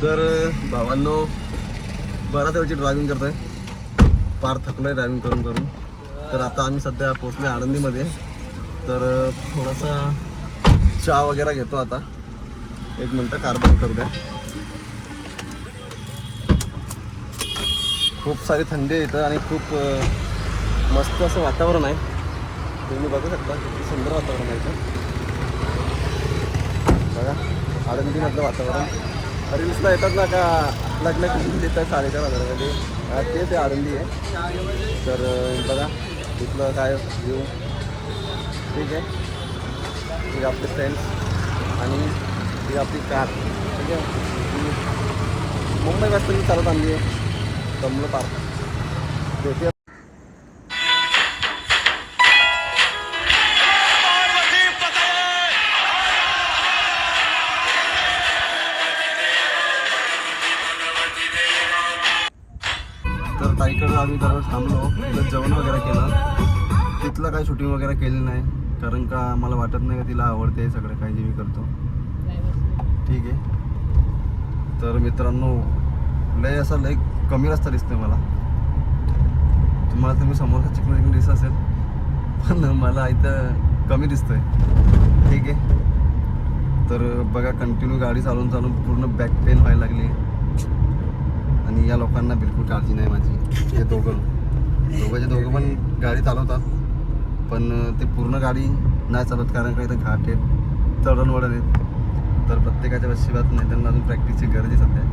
तर भावांनो, बराच वेळची ड्रायव्हिंग करतोय, फार थकलोय ड्रायव्हिंग करून करून. तर आता आम्ही सध्या पोहोचलोय आळंदीमध्ये. तर थोडासा चहा वगैरे घेतो आता. एक मिनटं, कार बंद करू द्या. खूप सारी थंडी आहे इथं आणि खूप मस्त असं वातावरण आहे. तुम्ही बघू शकता किती सुंदर वातावरण आहे इथं. बघा आळंदीमधलं वातावरण. रील्सला येतात ना का लग्न किती देतात 4,500 ते आळंदी आहे. तर बघा इथलं काय व्ह्यू. ठीक आहे, ही आपले फ्रेंड्स आणि ही आपली कार. ठीक आहे, मुंबई वाजता मी चालत आणली आहे कमलं पार्क. भेटूया. तर ताईकडं आम्ही जरा थांबलो, तिथं जेवण वगैरे केलं. तिथलं काही शूटिंग वगैरे केली नाही, कारण का मला वाटत नाही का तिला आवडते सगळं काही जे मी करतो. ठीक आहे. तर मित्रांनो, लय असं लय कमी रस्ता दिसतोय मला. तुम्हाला तुम्ही समोरचा चिकन दिसत असेल, पण मला इथं कमी दिसतोय. ठीक आहे. तर बघा, कंटिन्यू गाडी चालून चालून पूर्ण बॅक पेन व्हायला लागली. आणि या लोकांना बिलकुल काळजी नाही माझी. हे दोघं पण गाडी चालवतात, पण ते पूर्ण गाडी नाही चालत, कारण का इथं घाट आहेत, चढणवढण आहेत. तर प्रत्येकाच्या वशिबात नाही, त्यांना अजून प्रॅक्टिसची गरज आहे सध्या.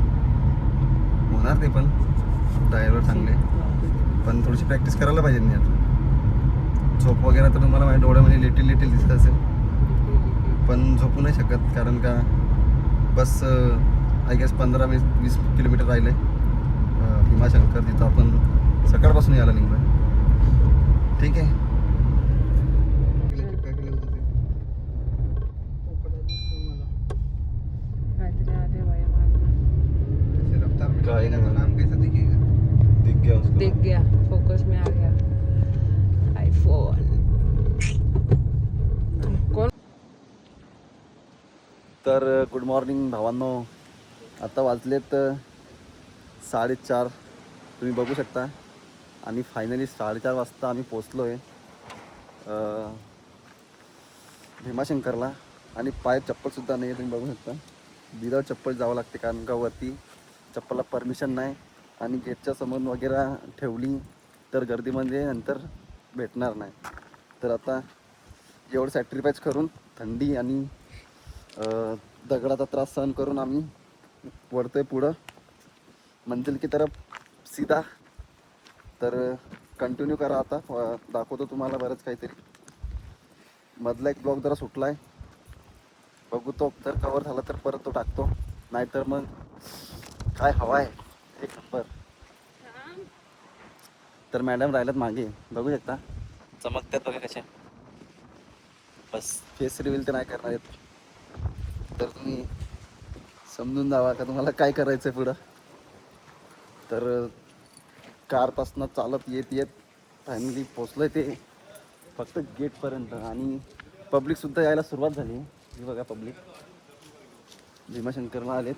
होणार ते पण ड्रायव्हर चांगले, पण थोडीशी प्रॅक्टिस करायला पाहिजे. नाही आता झोप वगैरे तर तुम्हाला माझ्या डोळ्यामध्ये लिटिल लिटिल दिसत असेल, पण झोपू नाही शकत, कारण का बस आय गेस 15-20 किलोमीटर राहिले भीमाशंकर, तिथं आपण सकाळपासून यायला निघलो आहे. ठीक आहे. काय नाम कैसा दिखेगा? दिख गया, फोकस में आ गया आईफोन. कौन? तर गुड मॉर्निंग भावांनो. आता वाजलेत 4:30, तुम्ही बघू शकता. आणि फायनली 4:30 वाजता आम्ही पोचलो आहे भीमाशंकरला. आणि पाय चप्पलसुद्धा नाही आहे, तुम्ही बघू शकता. विदाउट चप्पल जावं लागते, कारण का वरती चप्पलला परमिशन नाही. आणि गेटच्या समोर वगैरे ठेवली तर गर्दीमध्ये नंतर भेटणार नाही. तर आता एवढं सॅक्रिफाईस करून, थंडी आणि दगडाचा त्रास सहन करून आम्ही वळतोय पुढं मंजिल की तरफ सीधा. तर कंटिन्यू करा. आता दाखवतो तुम्हाला बरंच काहीतरी. मधला एक ब्लॉग जरा सुटला आहे, बघू तो जर कवर झाला तर परत तो टाकतो, नाहीतर मग काय हवा आहे एक नंबर. तर मॅडम राहिल्यात मागे, बघू शकता, चमकत्यात बघा कशा. बस फेस रिव्हील तर नाही करणार आहेत. तर तुम्ही समजून जावा का तुम्हाला काय करायचं आहे पुढं. तर कारपासनं चालत येत येत फायनली पोचलं ते फक्त गेटपर्यंत. आणि पब्लिकसुद्धा यायला सुरुवात झाली. हे बघा, पब्लिक भीमाशंकरला आलेत.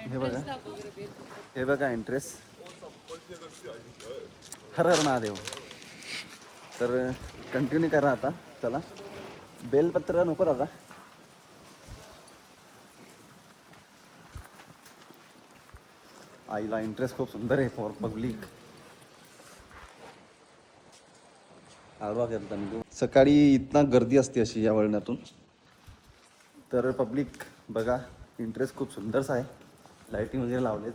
हे बघा, हे बघा एंट्रेस. हर हर महादेव. तर कंटिन्यू करा आता. चला, बेलपत्र नको दादा. आईला इंटरेस्ट खूप सुंदर आहे फॉर पब्लिक. आडवा करता मी सकाळी इथनं गर्दी असते अशी या वळणातून. तर पब्लिक बघा, इंटरेस्ट खूप सुंदरसा आहे, लाईटिंग वगैरे लावलेत.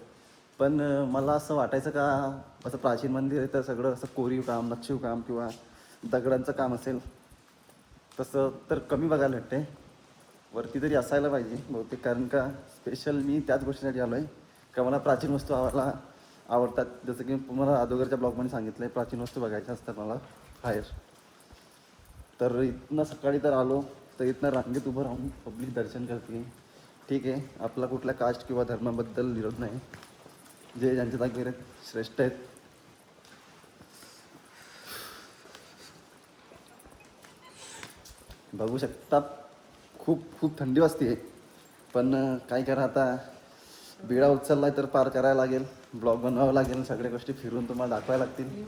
पण मला असं वाटायचं का असं प्राचीन मंदिर आहे तर सगळं असं कोरीव काम, नक्षीव काम किंवा दगडांचं काम असेल, तसं तर कमी बघायला भेटते. वरती तरी असायला पाहिजे बहुतेक, कारण का स्पेशल मी त्याच गोष्टीसाठी आलो आहे का मला प्राचीन वस्तू आवडतात. जसं की तुम्हाला अगोदरच्या ब्लॉगमध्ये सांगितलं आहे, प्राचीन वस्तू बघायच्या असतात मला बाहेर. तर इथनं सकाळी तर आलो, तर इथनं रांगेत उभं राहून पब्लिक दर्शन करते. ठीक आहे, आपला कुठल्या कास्ट किंवा धर्माबद्दल विरोध नाही, जे ज्यांच्या जागेवर श्रेष्ठ आहेत. बघू शकतात, खूप खूप थंडी वाजते, पण काय करा आता, बिडा उचललाय तर पार करायला लागेल, ब्लॉग बनवावं लागेल, सगळ्या गोष्टी फिरून तुम्हाला दाखवायला लागतील.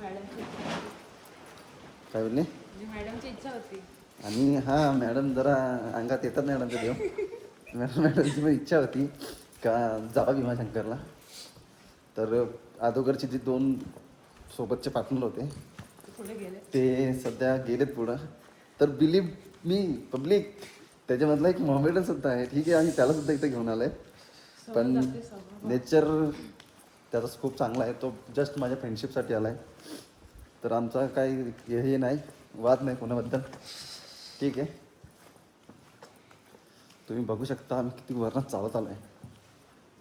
काय बोलले? मॅडमची इच्छा होती. आणि हा मॅडम जरा अंगात येतात मॅडमचं देव. मॅडमची पण इच्छा होती का जावा भीमाशंकरला. तर अगोदरचे जे 2 सोबतचे पार्टनर होते पुढे गेले, ते सध्या गेलेत पुढं. तर बिलीव्ह मी पब्लिक, त्याच्यामधला एक मोमेंट सुद्धा आहे. ठीक आहे, आम्ही त्याला सुद्धा इथे घेऊन आलोय. पण नेचर त्याचा खूप चांगला आहे. तो जस्ट माझ्या फ्रेंडशिपसाठी आला आहे. तर आमचा काही हे नाही, वाद नाही कोणाबद्दल. ठीक आहे, तुम्ही बघू शकता आम्ही किती वरणात चालत आलो आहे.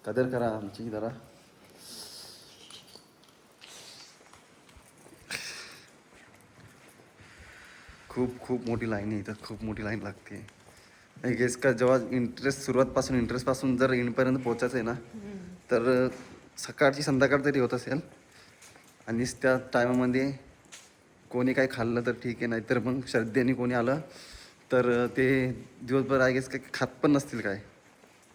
कदर करा आमची जरा. खूप खूप मोठी लाईन आहे इथं, खूप मोठी लाईन लागते. आय गेस का जेव्हा इंटरेस्टपासून जर इनपर्यंत पोचायचं आहे ना, तर सकाळची संध्याकाळ तरी होत असेल. आणि त्या टायमामध्ये कोणी काही खाल्लं तर ठीक आहे, नाहीतर मग श्रद्धेने कोणी आलं तर ते दिवसभर आय गेस काही खात पण नसतील काय.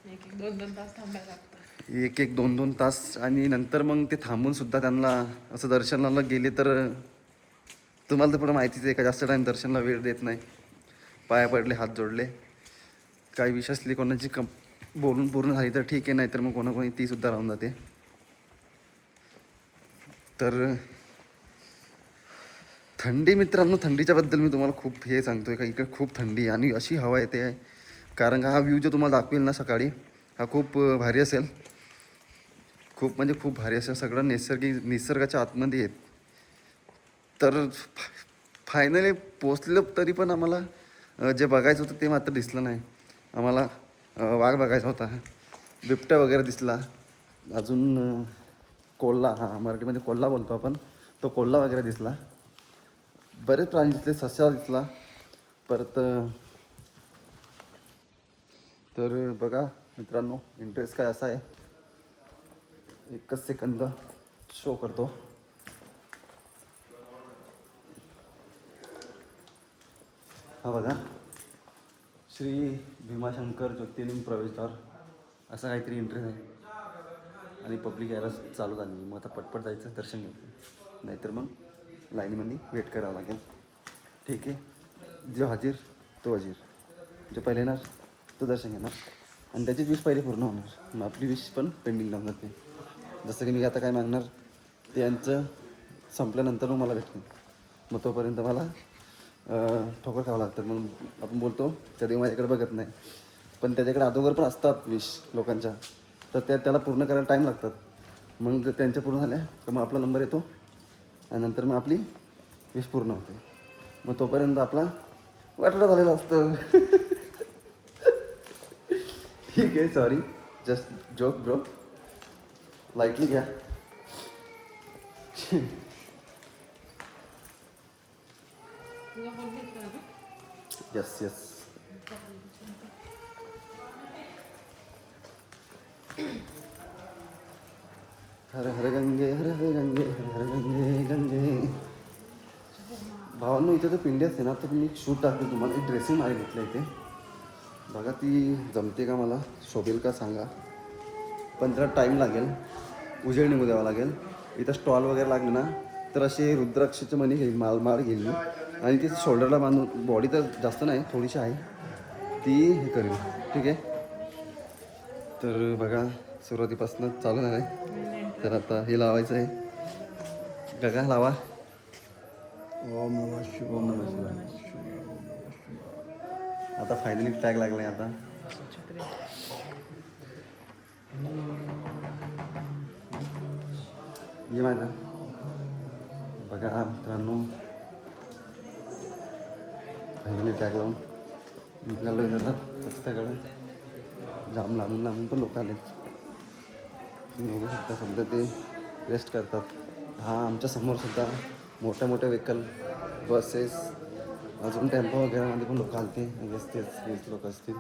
1-2 तास थांबायला लागतं. 1-2 तास. आणि नंतर मग ते थांबून सुद्धा त्यांना असं दर्शनाला गेले तर तुम्हाला तर पुढं माहितीच आहे का जास्त टाईम दर्शनाला वेळ देत नाही. पाया पडले, हात जोडले, काही विष असली कोणाची बोलून पूर्ण झाली तर ठीक आहे, नाही तर मग कोणाकोणी ती सुद्धा राहून जाते. तर थंडी मित्रांनो, थंडीच्याबद्दल मी तुम्हाला खूप हे सांगतोय का इकडे खूप थंडी आणि अशी हवा येते आहे. कारण का हा व्ह्यू जो तुम्हाला दाखवेल ना सकाळी, हा खूप भारी असेल. खूप म्हणजे खूप भारी असेल. सगळं निसर्गाच्या आतमध्ये येत. तर फायनली पोचलं तरी पण आम्हाला जे बघायचं होतं ते मात्र दिसलं नाही. आम्हाला वाघ बघायचा होता, बिबट्या वगैरे दिसला, अजून कोल्हा, हा मराठीमध्ये कोल्हा बोलतो आपण, तो कोल्हा वगैरे दिसला, बरेच प्राणी दिसले, ससा दिसला. परत तर बघा मित्रांनो, इंटरेस्ट काय असा आहे, एकच सेकंद शो करतो. हा बघा, श्री भीमाशंकर ज्योतिर्लिंग प्रवेशद्वार असा काहीतरी इंटरेस्ट आहे. आणि पब्लिक यायला चालू झाली. मग आता पटपट जायचं, दर्शन घ्यायचं, नाहीतर मग लाईनीमध्ये वेट करावं लागेल. ठीक आहे, जो हाजीर तो हजीर, जो पहिले येणार तो दर्शन घेणार आणि त्याची विश पहिले पूर्ण होणार. मग आपली विश पण पेंडिंग लावून जाते. जसं की मी आता काय मागणार ते यांचं संपल्यानंतर मग मला भेटतील. मग तोपर्यंत मला ठोकर खावं लागतं. म्हणून आपण बोलतो त्या देव माझ्याकडे बघत नाही, पण त्याच्याकडे अगोदर पण असतात विश लोकांच्या, तर त्याला पूर्ण करायला टाईम लागतात. मग त्यांच्या पूर्ण झाल्या तर मग आपला नंबर येतो आणि नंतर मग आपली विश पूर्ण होते. मग तोपर्यंत आपला वाटडा झालेला असतं. ठीक आहे, sorry, just joke bro, lightly घ्या. Yes yes. हर हर गंगे, हर हर गंगे, हर हर गंगे गंगे. भावांनो, इथे तर पिंडी असते ना, तर मी शूट टाकते तुम्हाला. एक ड्रेसिंग मारी घेतलं इथे, बघा ती जमते का, मला शोभेल का सांगा. पण त्याला टाईम लागेल, उजेड निघू द्यावा लागेल. इथं स्टॉल वगैरे लागले ना तर असे रुद्राक्षाचे मणी घेईल, माळ घेईल मी, आणि ती शोल्डरला बांधून, बॉडी तर जास्त नाही थोडीशी आहे ती हे करेल. ठीक आहे, तर बघा सुरुवातीपासून चालू नाही. तर आता हे लावायचं आहे. बघा लावा. ओम नमः शिवाय, ओम नमः शिवाय. आता फायनली टॅग लागलाय. आता ये माझा बघा मित्रांनो, फायनली टॅग लावून निघालो जातात रस्त्याकडे. जाम लांबून पण लोक आले. तुम्ही बघू शकता, सध्या ते रेस्ट करतात. हा आमच्या समोरसुद्धा मोठ्या व्हेकल, बसेस, अजून टेम्पो वगैरेमध्ये पण लोक आलते. तेच लोक असतील.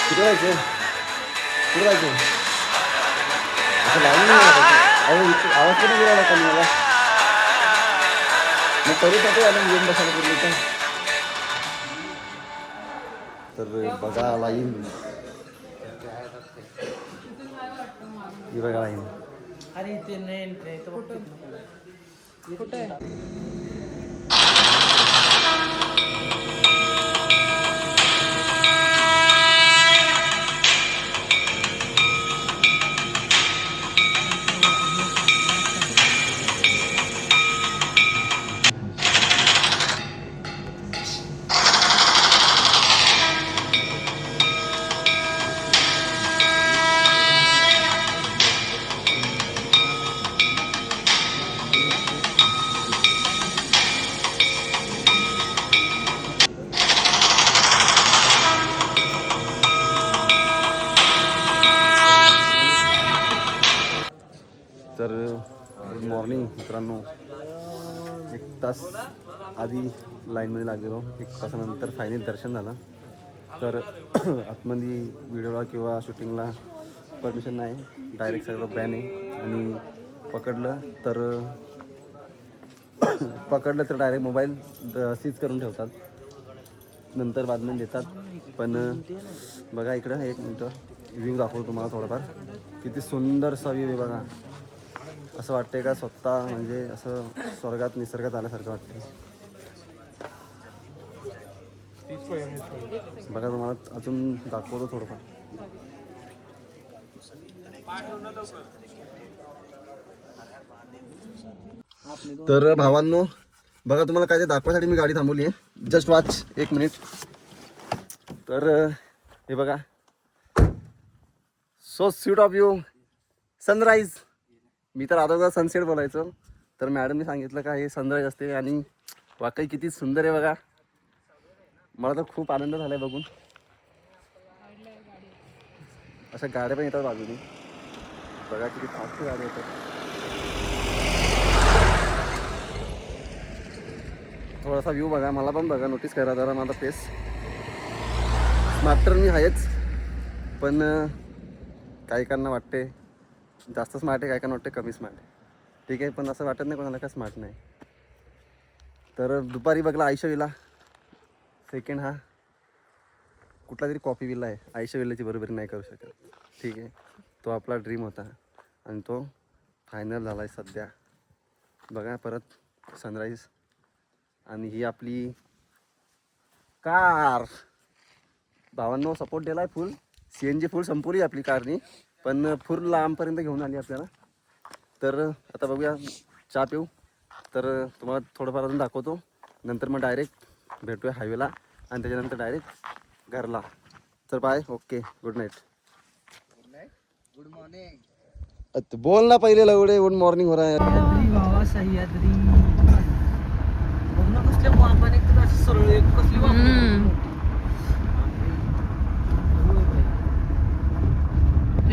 कुठे जायचं, कुठे जायचं, असं लाईन नाही. आवाज पण गेला होता मला. मग तरीसाठी आलं येऊन बसायला पूर्ण इथं. तर बघा लाईन, ही बघा लाईन. अरे ते नाही कुठे आहे? तर गुड मॉर्निंग मित्रांनो. 1 तास आधी लाईनमध्ये लागलेलो, 1 तासानंतर फायनल दर्शन झालं. तर आतमध्ये व्हिडिओला किंवा शूटिंगला परमिशन नाही, डायरेक्ट सगळं बॅन आहे. आणि पकडलं तर डायरेक्ट मोबाईल सीज करून ठेवतात, नंतर बातमी देतात. पण बघा इकडं 1 मिनटं व्ह्यू दाखवतो तुम्हाला थोडंफार. किती सुंदरसा व्ह्यू आहे बघा. असं वाटतंय का स्वतः म्हणजे असं स्वर्गात निसर्गात आल्यासारखं वाटतंय. बघा तुम्हाला अजून दाखवतो थोडंफार. तर भावांनो बघा, तुम्हाला काय ते दाखवायसाठी मी गाडी थांबवली आहे. Just watch 1 minute. तर हे बघा, so sweet of you sunrise. मी तर अगोदर सनसेट बोलायचो, तर मॅडमने सांगितलं का हे सनराईज असते. आणि वाकई किती सुंदर आहे बघा. मला तर खूप आनंद झाला आहे बघून. अशा गाड्या पण येतात बाजूने, बघा किती फास्ट गाड्या येतात. थोडासा व्ह्यू बघा, मला पण बघा, नोटीस करा जरा माझा फेस. स्मार्ट तर मी आहेच, पण काही काहींना वाटते जास्त स्मार्ट आहे, काही काहींना वाटते कमी स्मार्ट आहे. ठीक आहे, पण असं वाटत नाही कोणाला का स्मार्ट नाही. तर दुपारी बघला आयशा विला सेकंड, हा कुठला तरी कॉफी विला आहे. आयशा विलाची बरोबरी नाही करू शकत. ठीक आहे, तो आपला ड्रीम होता आणि तो फायनल झाला आहे सध्या. बघा परत सनराईज. आणि ही आपली कार. भावांनो सपोर्ट दिला आहे फुल. CNG फुल संपवली आपली कारनी, पण फुल लांबपर्यंत घेऊन आली आपल्याला. तर आता बघूया, चहा पिऊ. तर तुम्हाला थोडंफार अजून दाखवतो, नंतर मग डायरेक्ट भेटूया हायवेला आणि त्याच्यानंतर डायरेक्ट घरला. तर bye, okay, good night. Good morning. बोल ना पहिले लवडे. गुड मॉर्निंग हो रहा है बाबा सह्याद्री. बघ ना कसल्या वापन एकदम असं सरळ एक कसली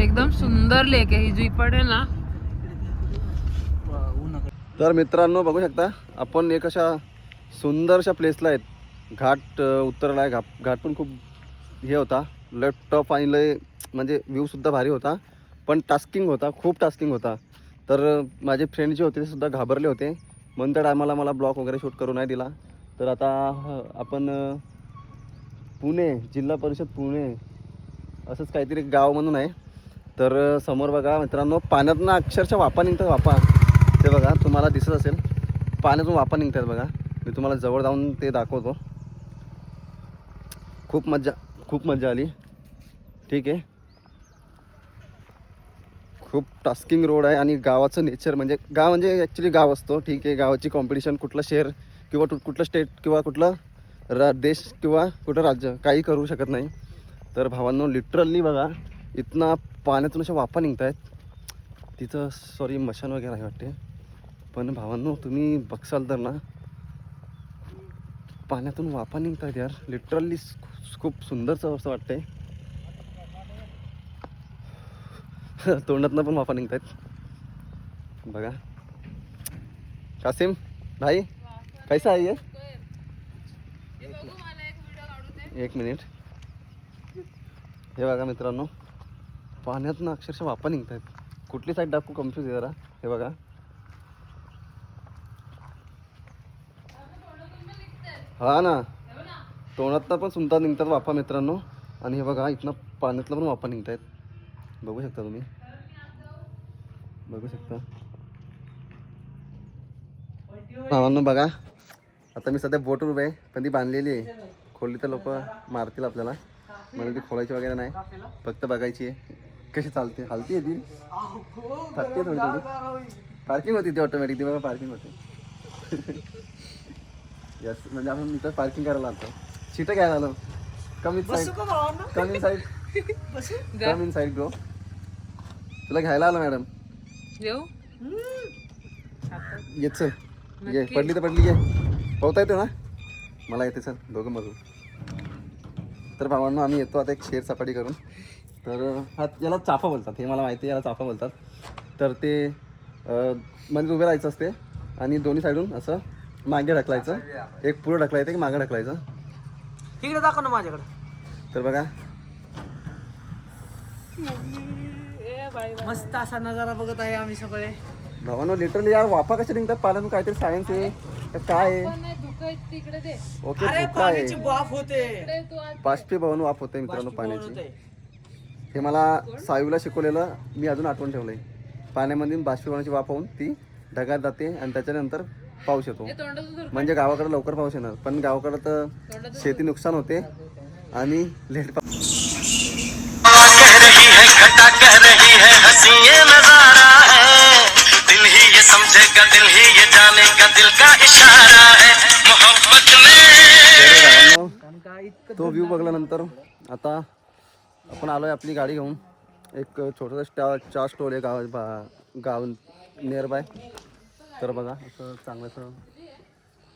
एकदम सुंदर लेक आहे ही जी पण आहे ना. तर मित्रांनो बघू शकता, आपण एक अशा सुंदरशा प्लेसला आहेत. घाट उतरला आहे. घाट पण खूप हे होता, लय टफ आणि लय म्हणजे व्ह्यूसुद्धा भारी होता, पण टास्किंग होता, खूप टास्किंग होता. तर माझे फ्रेंड जे होते ते सुद्धा घाबरले होते, म्हणून त्या टायमाला मला ब्लॉग वगैरे शूट करू नाही दिला. तर आता आपण पुणे, जिल्हा परिषद पुणे असंच काहीतरी गाव म्हणून आहे. तर समोर बघा मित्रांनो, पाण्यातनं अक्षरशः वाफा निघतात. वाफा ते बघा, तुम्हाला दिसत असेल, पाण्यातून वाफा निघतात बघा. मी तुम्हाला जवळ जाऊन ते दाखवतो. खूप मजा आली. ठीक आहे, खूप टास्किंग रोड आहे. आणि गावाचं नेचर म्हणजे गाव म्हणजे ॲक्च्युली गाव असतो. ठीक आहे, गावाची कॉम्पिटिशन कुठलं शहर किंवा कुठलं स्टेट किंवा कुठलं देश किंवा कुठं राज्य काही करू शकत नाही. तर भावांनो लिटरली बघा, इथनं पाण्यातून अशा वाफा निघत आहेत. तिथं सॉरी मशान वगैरे आहे वाटते, पण भावांनो तुम्ही बघसाल तर ना, पाण्यातून वाफा निघत आहेत यार. लिटरली खूप सुंदरचं असं वाटतंय. तोंडातनं पण वाफा निघत आहेत बघा. कासिम भाई कैसा आहे ये? 1 मिनिट. हे बघा मित्रांनो, पाण्यातनं अक्षरशः वाफा निघत आहेत. कुठली साईड दाखवू, कन्फ्यूज आहे जरा. हे बघा, हा ना, तोंडातनं पण सुमता निघतात वाफा मित्रांनो. आणि हे बघा इथनं पाण्यातलं पण वाफा निघत आहेत, बघू शकता तुम्ही, बघू शकता भावांनो. बघा आता मी सध्या बोट उभे आहे, पण ती बांधलेली आहे. खोलली तर लोक मारतील आपल्याला, म्हणजे ती खोलायची वगैरे नाही, फक्त बघायची आहे कशी चालते. हलती आहे ती, थकते थोडी थोडी. पार्किंग होती ती ऑटोमॅटिक, ती बघा पार्किंग होते. यस, म्हणजे आपण इथं पार्किंग करायला आलो, सीटं घ्यायला आलो. Come inside, come inside, come inside bro. तुला घ्यायला आलो मॅडम. येऊ ये चल, ये पडली तर पडली, ये पोहता येते ना, मला येते, चल दोघं बघू. तर भावांनो आम्ही येतो आता एक शेर सपाटी करून. तर हा याला चाफा बोलतात, हे मला माहिती आहे, याला चाफा बोलतात. तर ते मध्ये उभे राहायचं असते आणि दोन्ही साईडून असं मागे ढकलायचं, एक पुढं ढकलायचं एक मागे ढकलायचं. इकडे दाखव ना माझ्याकडे. तर बघा मस्त असा नजारा बघत आहे आम्ही सगळे. भावांनो, लिटरली यार वाफा कशा निघतात पाण्यातून, काहीतरी सायन्स आहे का काय आहे? तिकडे दे. ओके, अरे धोका आहे, पाण्याची वाफ होते. बाष्पीभवन वाफ होते मित्रांनो पाण्याची. हे मला सायूला शिकवलेलं मी अजून आठवण ठेवलंय. पाण्यामध्ये बाष्पीभवनाची वाफ होऊन ती ढगात जाते आणि त्याच्यानंतर पाऊस येतो. म्हणजे गावाकडे लवकर पाऊस येणार, पण गावाकडे तर शेती नुकसान होते आणि लेट तो व्ह्यू बघल्यानंतर आता आपण आलोय आपली गाडी घेऊन. एक छोटासा चहा स्टॉल आहे गाव नियर बाय. तर बघा असं चांगलंसं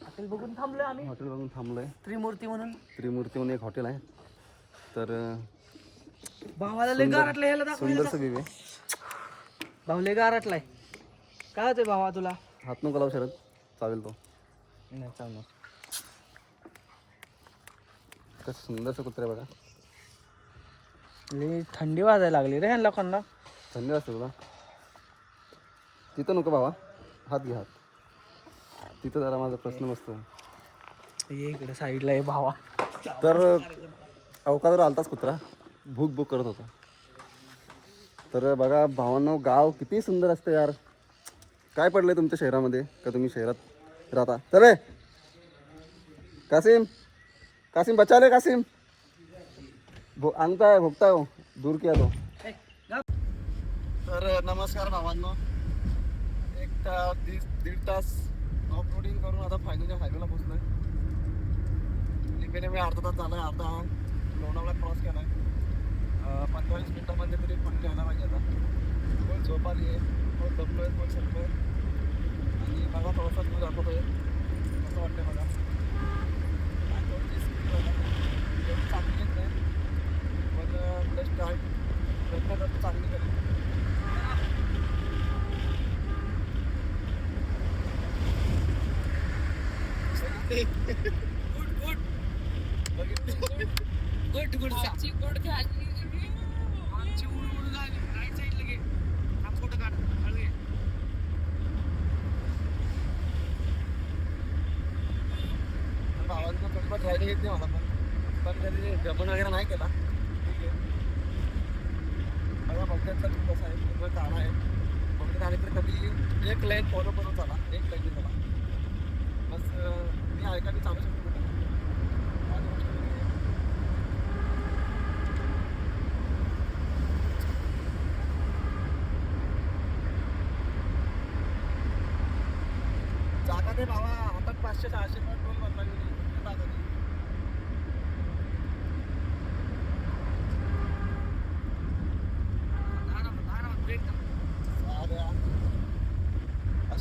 हॉटेल बघून थांबलोय आम्ही. हॉटेल बघून थांबलोय, त्रिमूर्ती म्हणून. त्रिमूर्ती म्हणून एक हॉटेल आहे. तर भावाला लय गारटलाय, ह्याला दाखव. सुंदरसं व्ह्यू आहे. भाऊ लय गारटलाय. काय होतंय भावा तुला? हात नको लावू शरद, चालेल तो. नाही चालणार. कसं सुंदरसं कुत्रे बघा. लय थंडी वाजायला लागली रे ह्या लोकांना. थंडी असते तुला तिथं नको भावा, हात घे हात. तिथं जरा माझा प्रश्न बसतो. ये इकडे साईडला आहे भावा. तर अवकाशावर आलताच कुत्रा, भूक भूक करत होता. तर बघा भावांनो, गाव किती सुंदर असतं यार. काय पडलंय तुमच्या शहरामध्ये का तुम्ही शहरात राहता? चले कासिम, कासिम बचा ले कासिम, आणताय भोगताय हो, दूर किया तो. तर नमस्कार भावांनो, दीड तास ऑफ रोडिंग करून आता फायनली हायवेला पोहोचलोय. लिमिटने मी अर्धा तास झालाय. आता लोणावळा क्रॉस केलाय. 45 मिनिटामध्ये तरी पण घ्यायला पाहिजे. आता कोण झोप आली आहे, कोण दमलोय, कोण सरलोय. आणि बघा थोडासा दूर दाखवतोय, असं वाटतंय मला. चांगली येत नाही, पण पुढे स्टार्ट प्रयत्न करतो चांगली करेल. भावांना थोडीफार ड्रायव्हिंग येते मला, पण कधी गमन वगैरे नाही केला. ठीक आहे, बघा बघण्याचा कसं आहे, पूर्ण काळा आहे. बघण्यात आले तर कधी एक लाईन फॉलो करून चाला, एक लाईन चला. बस मी ऐका मी चालू शकतो. जागा ते भावा आता 500-600 टोल भरला गेली जागा ती.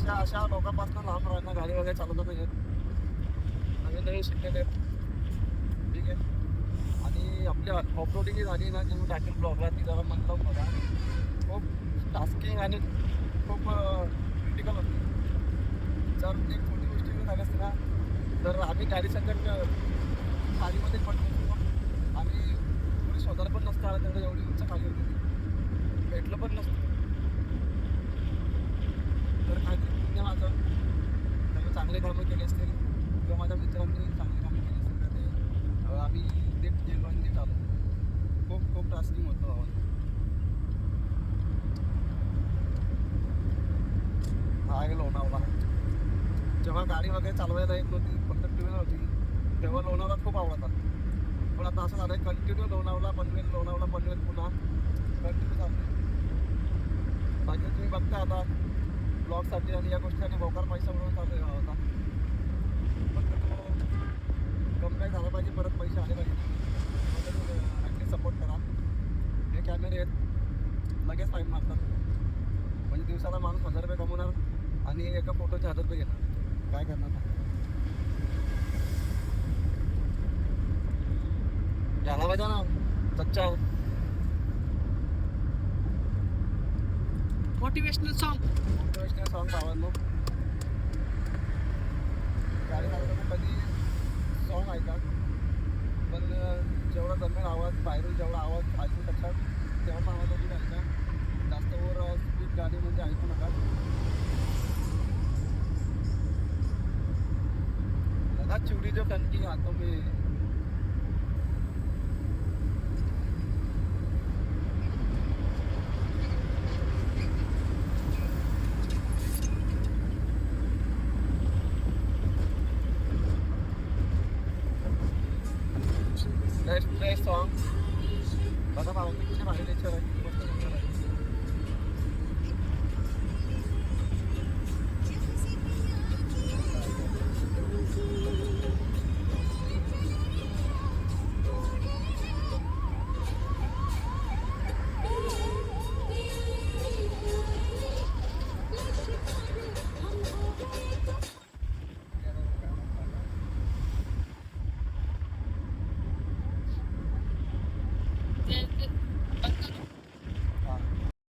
अशा लोकांपासून लांब राहणं, गाडी वगैरे चालवता पाहिजे. आणि नवीन शिकलेले ठीक आहे. आणि आपली ऑफ रोडिंग झाली ना, जी मी टाकेल ब्लॉगला, ती जरा म्हणलं बघा खूप टास्किंग आणि खूप क्रिटिकल होती. जर एक छोटी गोष्टी झाली असते ना, तर आम्ही गाडी संकट खालीमध्ये पडलो. आम्ही थोडी स्वतःला पण नसतं आलं, तेवढं एवढी उंच खाली होती, भेटलं पण नसतं. तर काहीतरी पुण्य माझं, त्यांनी चांगले कामं केले असतील किंवा माझ्या मित्रांनी चांगली कामं मल्टीटास्किंग होतं भावांनो. हा आहे लोणावळा. जेव्हा गाडी वगैरे चालवायला येत नव्हती, फक्त टू व्हीलर होती, तेव्हा लोणावळा खूप आवडता. पण आता असं झालं कंटिन्यू लोणावळा पनवेल पुन्हा कंटिन्यू चालू. बाकी तुम्ही बघता आता ब्लॉगसाठी आणि या गोष्टीसाठी मोकार पैसा मिळून चालू आहे होता. फक्त तो कमी काय झाला पाहिजे, परत पैसे आले पाहिजे. ॲटलीस्ट सपोर्ट करा. हे कॅमेरे आहेत, लगेच फाईन मारतात. म्हणजे दिवसाला माणूस 1000 रुपये कमवणार आणि एका फोटोचे 1000 रुपये घेणार. काय करणार? झाला पाहिजे ना सच्चा मोटिवेशनल सॉन्ग भावांनो. गाडी चालवताना कधी सॉन्ग ऐका, पण जेवढा जमेल आवाज, बाहेरून जेवढा आवाज ऐकू शकतात तेवढा आवाज तुम्ही ऐका. जास्त ओव्हर स्पीड गाडी म्हणजे ऐकू नका. लगा चिवडी जो टंकी आता मी नेक्स्ट प्ले सॉन्ग बघा भाऊ, किती भारी नेचर आहे.